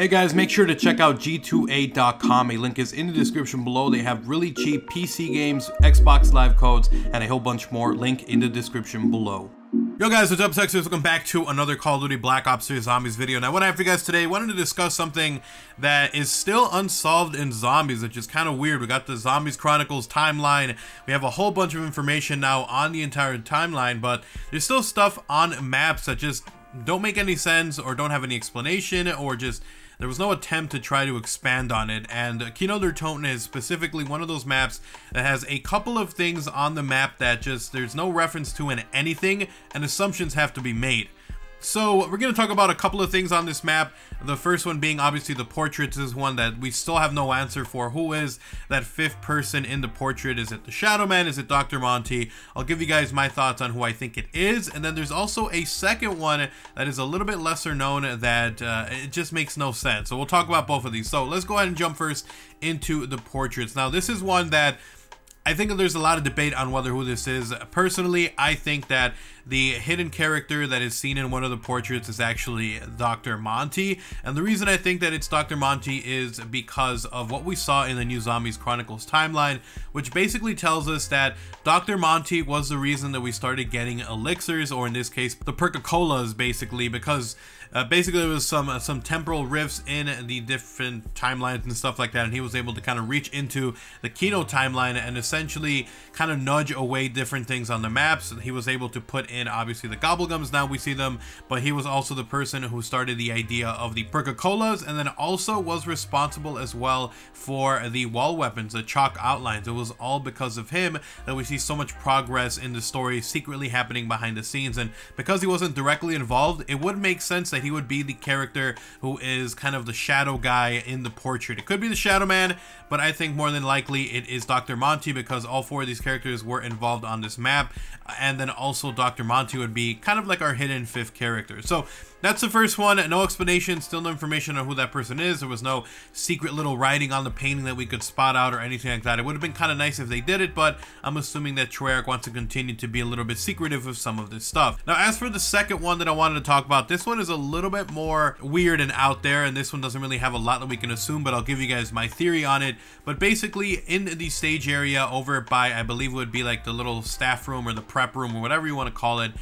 Hey guys, make sure to check out G2A.com. A link is in the description below. They have really cheap PC games, Xbox Live codes, and a whole bunch more. Link in the description below. Yo guys, what's up, Sexers? Welcome back to another Call of Duty Black Ops 3 Zombies video. Now, what I have for you guys today, I wanted to discuss something that is still unsolved in Zombies, which is kind of weird. We got the Zombies Chronicles timeline. We have a whole bunch of information now on the entire timeline, but there's still stuff on maps that just don't make any sense or don't have any explanation, or just there was no attempt to try to expand on it. And KINO Der Toten is specifically one of those maps that has a couple of things on the map that just there's no reference to in anything, and assumptions have to be made. So we're going to talk about a couple of things on this map. The first one being obviously the portraits is one that we still have no answer for. Who is that fifth person in the portrait? Is it the Shadow Man? Is it Dr. Monty? I'll give you guys my thoughts on who I think it is. And then there's also a second one that is a little bit lesser known that it just makes no sense. So we'll talk about both of these. So let's go ahead and jump first into the portraits. Now this is one that I think there's a lot of debate on who this is. Personally, I think that the hidden character that is seen in one of the portraits is actually Dr. Monty. And the reason I think that it's Dr. Monty is because of what we saw in the new Zombies Chronicles timeline, which basically tells us that Dr. Monty was the reason that we started getting elixirs, or in this case, the Perca-Colas, basically, because basically there was some temporal rifts in the different timelines and stuff like that, and he was able to kind of reach into the KINO timeline and essentially kind of nudge away different things on the maps. He was able to put in obviously the Gobblegums, now we see them, but he was also the person who started the idea of the Perca-Colas, and then also was responsible as well for the wall weapons, the chalk outlines. It was all because of him that we see so much progress in the story secretly happening behind the scenes. And because he wasn't directly involved, it would make sense that he would be the character who is kind of the shadow guy in the portrait. It could be the Shadow Man, but I think more than likely it is Dr. Monty, because all four of these characters were involved on this map. And then also Dr. Monty would be kind of like our hidden fifth character. So that's the first one. No explanation, still no information on who that person is. There was no secret little writing on the painting that we could spot out or anything like that. It would have been kind of nice if they did it, but I'm assuming that Treyarch wants to continue to be a little bit secretive of some of this stuff. Now, as for the second one that I wanted to talk about, this one is a little bit more weird and out there, and this one doesn't really have a lot that we can assume, but I'll give you guys my theory on it. But basically, in the stage area over by, I believe it would be like the little staff room or the prep room or whatever you want to call it,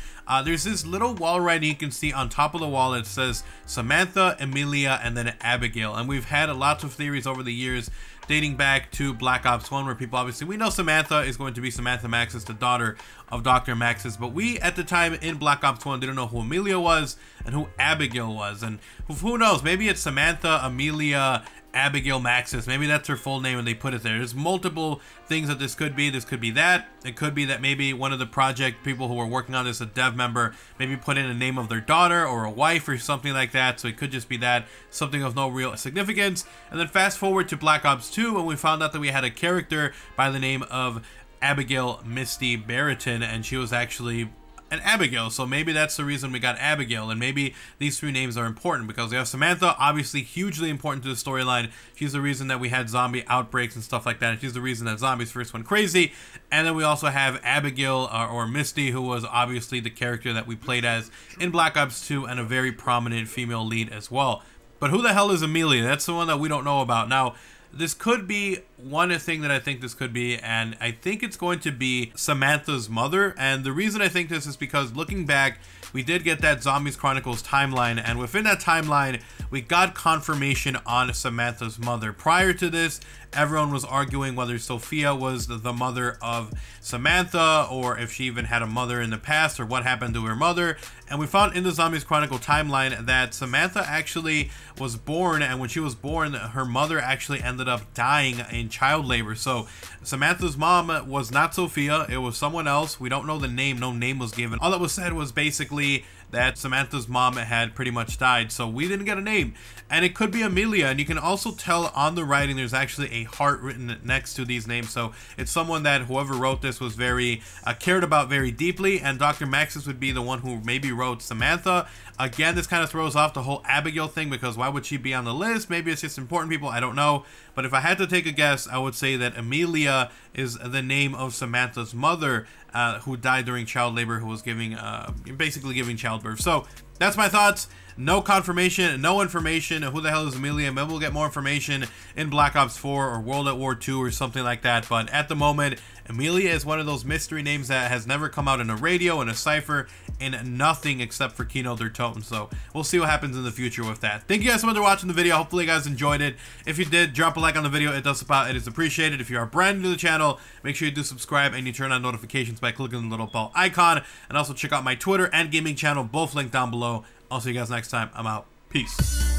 there's this little wall writing you can see on top of the wall. It says Samantha, Emilia, and then Abigail. And we've had lots of theories over the years dating back to Black Ops 1, where people obviously, we know Samantha is going to be Samantha Maxis, the daughter of Dr. Maxis, but we at the time in Black Ops 1 didn't know who Emilia was and who Abigail was. And who knows, maybe it's Samantha, Emilia, Abigail Maxis. Maybe that's her full name and they put it there. There's multiple things that this could be. This could be that. It could be that maybe one of the project people who were working on this, a dev member, maybe put in a name of their daughter or a wife or something like that. So it could just be that, something of no real significance. And then fast forward to Black Ops 2, and we found out that we had a character by the name of Abigail Misty Barrington, and she was actually and Abigail. So maybe that's the reason we got Abigail, and maybe these three names are important because we have Samantha, obviously hugely important to the storyline. She's the reason that we had zombie outbreaks and stuff like that, and she's the reason that zombies first went crazy. And then we also have Abigail or Misty, who was obviously the character that we played as in Black Ops 2 and a very prominent female lead as well. But who the hell is Emilia? That's the one that we don't know about. Now, this could be one thing that I think this could be, and I think it's going to be Samantha's mother. And the reason I think this is because looking back, we did get that Zombies Chronicles timeline, and within that timeline, we got confirmation on Samantha's mother. Prior to this, everyone was arguing whether Sophia was the mother of Samantha, or if she even had a mother in the past, or what happened to her mother. And we found in the Zombies Chronicle timeline that Samantha actually was born, and when she was born, her mother actually ended up dying in child labor. So Samantha's mom was not Sophia, it was someone else. We don't know the name, no name was given. All that was said was basically that Samantha's mom had pretty much died, so we didn't get a name. And it could be Emilia, and you can also tell on the writing there's actually a heart written next to these names, so it's someone that whoever wrote this was very cared about very deeply. And Dr. Maxis would be the one who maybe wrote Samantha. Again, this kind of throws off the whole Abigail thing, because why would she be on the list? Maybe it's just important people, I don't know. But if I had to take a guess, I would say that Emilia is the name of Samantha's mother, who died during child labor, who was giving basically giving childbirth. So that's my thoughts. No confirmation, no information. Who the hell is Amelia? Maybe we'll get more information in Black Ops 4 or World at War 2 or something like that. But at the moment, Amelia is one of those mystery names that has never come out in a radio, in a cipher, in nothing except for Kino Der Toten. So we'll see what happens in the future with that. Thank you guys so much for watching the video. Hopefully you guys enjoyed it. If you did, drop a like on the video. It does help out. It is appreciated. If you are brand new to the channel, make sure you do subscribe and you turn on notifications by clicking the little bell icon. And also check out my Twitter and gaming channel, both linked down below. I'll see you guys next time. I'm out. Peace.